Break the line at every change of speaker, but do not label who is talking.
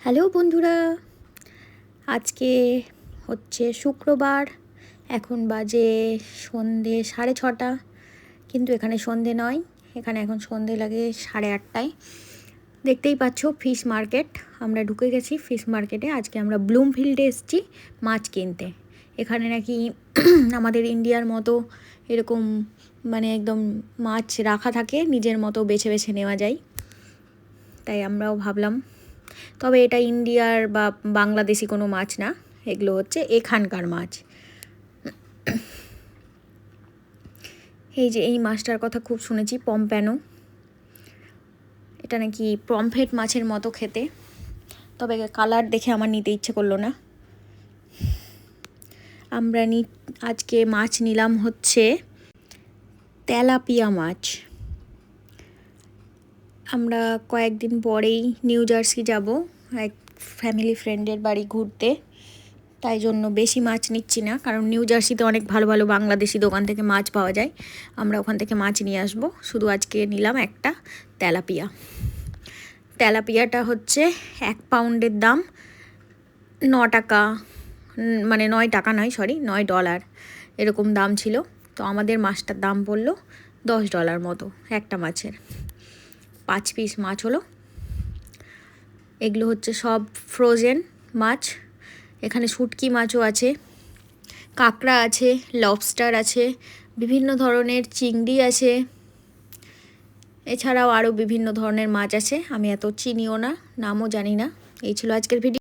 Hello বন্ধুরা, আজকে হচ্ছে শুক্রবার। এখন বাজে সন্ধে 6:30, কিন্তু এখানে সন্ধে নয়, এখানে এখন সন্ধে লাগে 8:30টায়। দেখতেই পাচ্ছ ফিশ মার্কেট, আমরা ঢুকে গেছি ফিশ মার্কেটে। আজকে আমরা ব্লুমফিল্ডে এসেছি মাছ কিনতে। এখানে নাকি আমাদের ইন্ডিয়ার মতো এরকম মানে একদম মাছ রাখা থাকে, নিজের মতো বেছে বেছে নেওয়া যায়। তাই আমরাও ভাবলাম, তবে এটা ইন্ডিয়ার বা বাংলাদেশি কোনো মাছ না, এগুলো হচ্ছে এখানকার মাছ। এই যে এই মাছটার কথা খুব শুনেছি, পম্প্যানো। এটা নাকি পমফ্রেট মাছের মতো খেতে, তবে কালার দেখে আমার নিতে ইচ্ছে করলো না। আমরা আজকে মাছ নিলাম হচ্ছে তেলাপিয়া মাছ। আমরা কয়েকদিন পরেই নিউ জার্সি যাব এক ফ্যামিলি ফ্রেন্ডের বাড়ি ঘুরতে, তাই জন্য বেশি মাছ নিচ্ছি না, কারণ নিউ জার্সিতে অনেক ভালো ভালো বাংলাদেশি দোকান থেকে মাছ পাওয়া যায়। আমরা ওখান থেকে মাছ নিয়ে আসবো। শুধু আজকে নিলাম একটা তেলাপিয়া। তেলাপিয়াটা হচ্ছে 1 পাউন্ডের দাম 9 টাকা, মানে 9 টাকা নয়, সরি, $9 এরকম দাম ছিল। তো আমাদের মাছটার দাম পড়লো $10 মতো একটা মাছের। 5 পিস মাছ হলো। এগুলো হচ্ছে সব ফ্রোজেন মাছ। এখানে শুটকি মাছও আছে, কাঁকড়া আছে, লবস্টার আছে, বিভিন্ন ধরনের চিংড়ি আছে, এছাড়াও আরও বিভিন্ন ধরনের মাছ আছে। আমি এত চিনিও না, নামও জানি না। এই ছিল আজকের ভিডিও।